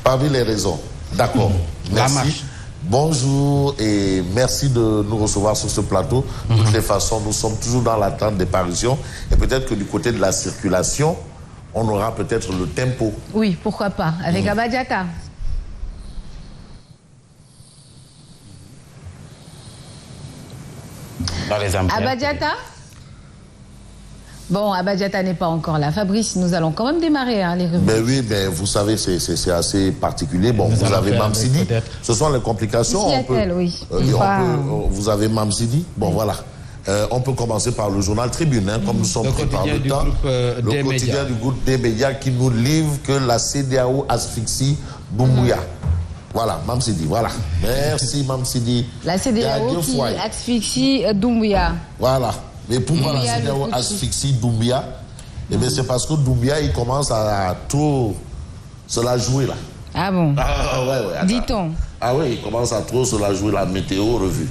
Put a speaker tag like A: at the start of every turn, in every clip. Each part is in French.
A: Parmi les raisons. D'accord. Merci. Bonjour et merci de nous recevoir sur ce plateau. De toutes les façons, nous sommes toujours dans l'attente des parutions. Et peut-être que du côté de la circulation, on aura peut-être le tempo.
B: Oui, pourquoi pas. Avec Aba Diatta. Aba Diatta. Bon, Aba Diatta n'est pas encore là. Fabrice, nous allons quand même démarrer les revues.
A: Ben oui, mais vous savez, c'est assez particulier. Bon, vous avez Mame Sidi. Ce sont les complications. Vous avez Mame Sidi. Bon, voilà. On peut commencer par le journal Tribune, hein, comme nous sommes pris par le temps. Le quotidien du groupe des médias qui nous livre que la CEDEAO asphyxie Doumbouya. Voilà, Mame Sidi, voilà. Merci, Mame Sidi.
B: La CEDEAO qui asphyxie Doumbouya.
A: Voilà. Mais pourquoi la CEDEAO asphyxie Doumbouya? Eh bien, c'est parce que Doumbouya, il commence à trop se la jouer, là.
B: Ah bon?
A: Ouais.
B: Dit-on.
A: Ah oui, il commence à trop se la jouer, la météo revue.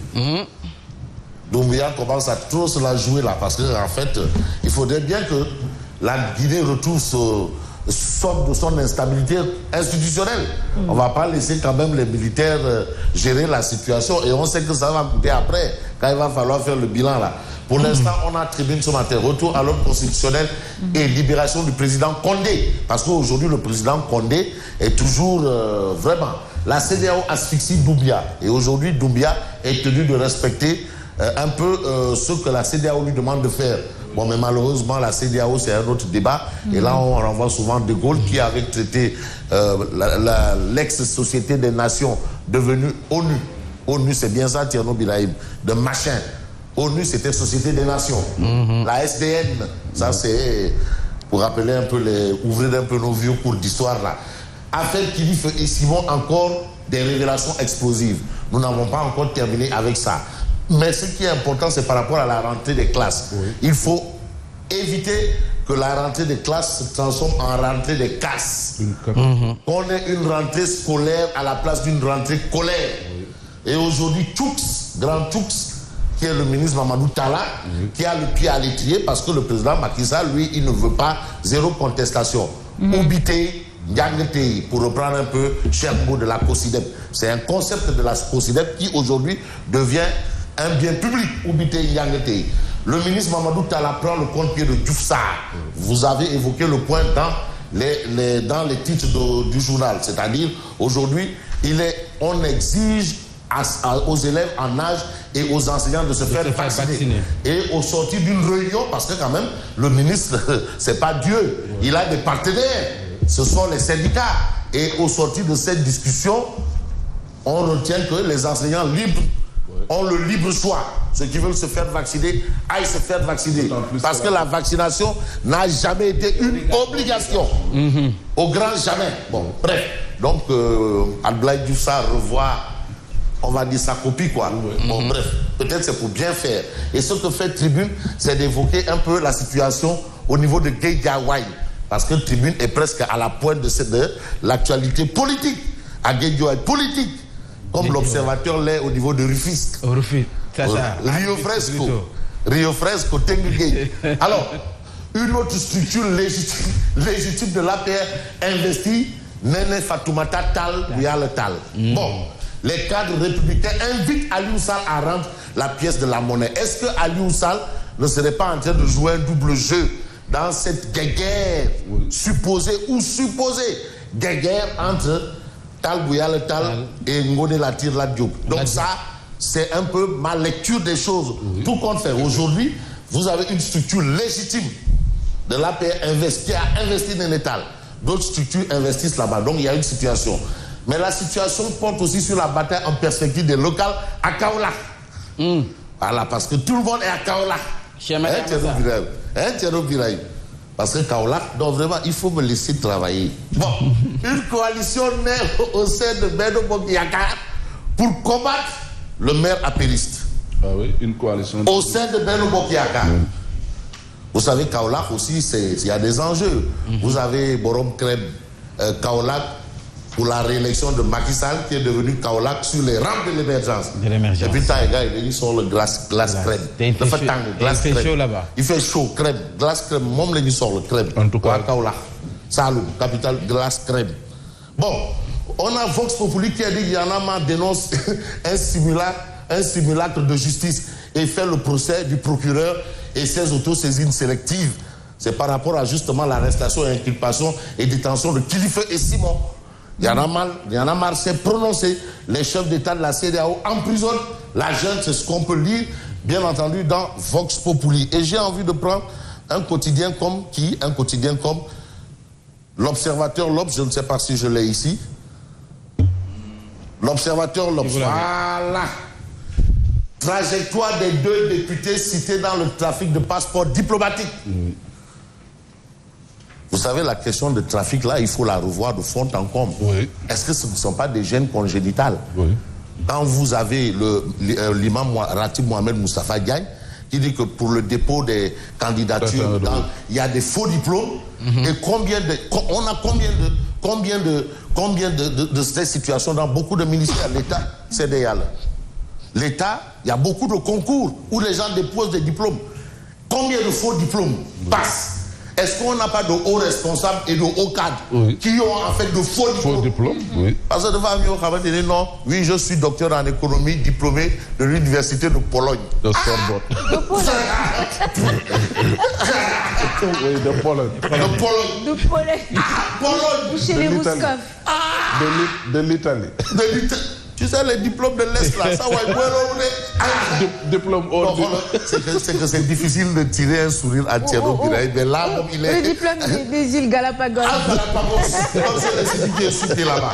A: Doumbouya commence à trop se la jouer, là, parce qu'en fait, il faudrait bien que la Guinée retrouve sorte de son instabilité institutionnelle. On ne va pas laisser quand même les militaires gérer la situation, et on sait que ça va coûter après, quand il va falloir faire le bilan, là. Pour l'instant, on a Tribune ce matin, retour à l'ordre constitutionnel et libération du président Condé. Parce qu'aujourd'hui, le président Condé est toujours vraiment... La CEDEAO asphyxie Doumbouya. Et aujourd'hui, Doumbouya est tenu de respecter un peu ce que la CEDEAO lui demande de faire. Bon, mais malheureusement, la CEDEAO, c'est un autre débat. Et là, on renvoie souvent De Gaulle, qui avait traité l'ex-Société des Nations, devenue ONU. ONU, c'est bien ça, Thierno Birahim, de machin. ONU, c'était Société des Nations. La SDN, ça c'est pour rappeler un peu ouvrir un peu nos vieux cours d'histoire là. Affaire Kilifeu et Simon, encore des révélations explosives. Nous n'avons pas encore terminé avec ça. Mais ce qui est important, c'est par rapport à la rentrée des classes. Oui. Il faut éviter que la rentrée des classes se transforme en rentrée des casses. Qu'on ait une rentrée scolaire à la place d'une rentrée colère. Oui. Et aujourd'hui, Grand Tchoux, qui est le ministre Mamadou Talla, qui a le pied à l'étrier parce que le président Macky Sall, lui, il ne veut pas zéro contestation. Oubité, Ndiangetei, pour reprendre un peu cher mot de la COSIDEP. C'est un concept de la COSIDEP qui aujourd'hui devient un bien public. Oubité, Ndiangetei. Le ministre Mamadou Talla prend le contre-pied de Diouf Sarr. Vous avez évoqué le point dans les titres du journal. C'est-à-dire, aujourd'hui, on exige aux élèves en âge et aux enseignants de se faire vacciner. Et au sortir d'une réunion, parce que quand même, le ministre, c'est pas Dieu, il a des partenaires, ce sont les syndicats. Et au sortir de cette discussion, on retient que les enseignants libres ont le libre choix. Ceux qui veulent se faire vacciner, aillent se faire vacciner. Parce que la vaccination n'a jamais été une obligation. Au grand jamais. Bon, bref. Donc, Abdoulaye Diouf Sarr revoit, on va dire sa copie, quoi. Bon, bref, peut-être c'est pour bien faire. Et ce que fait Tribune, c'est d'évoquer un peu la situation au niveau de Guédiawaye. Parce que Tribune est presque à la pointe de l'actualité politique. À Guédiawaye, politique. Comme l'Observateur l'est au niveau de Rufisque. Rio Fresco. Rio Fresco, Tengue. Alors, une autre structure légitime de l'APR investit, Néné Fatoumata Tal, Bouyal Tal. Bon. Les cadres républicains invitent Aliou Sall à rendre la pièce de la monnaie. Est-ce que Aliou Sall ne serait pas en train de jouer un double jeu dans cette guerre supposée entre Tal Bouyal Tal et Ngoné Latyr Lat Diop? Donc ça, c'est un peu ma lecture des choses. Tout compte fait, aujourd'hui, vous avez une structure légitime de l'APR qui a investi dans l'État. D'autres structures investissent là-bas. Donc il y a une situation. Mais la situation porte aussi sur la bataille en perspective des locales à Kaolack. Voilà, parce que tout le monde est à Kaolack. Thierno Birahim. Parce que Kaolack, donc vraiment, il faut me laisser travailler. Bon, une coalition naît au sein de Benno Bokk Yakaar pour combattre le maire apériste.
C: Ah oui, une coalition.
A: Au sein de Benno Bokk Yakaar. Vous savez, Kaolack aussi, il y a des enjeux. Vous avez Borom Kreb, Kaolack, pour la réélection de Macky Sall, qui est devenu Kaolack sur les rampes de l'émergence. Et puis, ils sont le glace crème. Il fait chaud là-bas. Il fait chaud, crème, glace crème. Même les sort le crème.
C: En tout cas.
A: Kaolack. Saloum, capitale glace crème. Bon, on a Vox Populi qui a dit qu'il y en a marre dénonce un simulacre de justice et fait le procès du procureur et ses autosaisines sélectives. C'est par rapport à justement l'arrestation, inculpation et détention de Kilifeu et Simon. Il y en a marre, c'est prononcé. Les chefs d'État de la CEDEAO emprisonnent la jeune, c'est ce qu'on peut lire, bien entendu, dans Vox Populi. Et j'ai envie de prendre un quotidien comme l'Observateur L'Obs, je ne sais pas si je l'ai ici. L'Observateur L'Obs, voilà. Trajectoire des 2 députés cités dans le trafic de passeports diplomatiques. Vous savez, la question de trafic, là, il faut la revoir de fond en comble.
C: Oui.
A: Est-ce que ce ne sont pas des gènes congénitales?
C: Oui.
A: Quand vous avez l'imam Ratib Mohamed Moustapha Diagne, qui dit que pour le dépôt des candidatures, il y a des faux diplômes, et on a combien de ces situations dans beaucoup de ministères? L'État, c'est derrière là. L'État, il y a beaucoup de concours où les gens déposent des diplômes. Combien de faux diplômes passent? Est-ce qu'on n'a pas de hauts responsables et de hauts cadres qui ont en fait de faux diplômes?
C: Oui.
A: Parce que devant nous, dire non, oui, je suis docteur en économie, diplômé de l'université de Pologne.
C: De Sorbonne. Oui, de Pologne.
B: De Pologne. Chez les Rouskov.
C: De l'Italie.
A: Tu sais, les diplômes de l'Est, là, ça va être
C: diplôme hors du...
A: C'est que c'est difficile de tirer un sourire à Thierry Biraï, mais là, il est...
B: Le diplôme des îles Galapagos.
A: Galapagos, c'est lui qui est cité là-bas.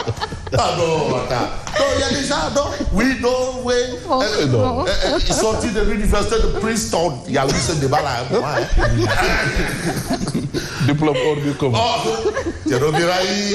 A: Ah non, attends. Non, il y a des gens, non. Oui, non, oui. Sorti de l'université de Princeton. Il y a eu ce débat-là, moi.
C: Diplôme hors du commun.
A: Thierry Biraï,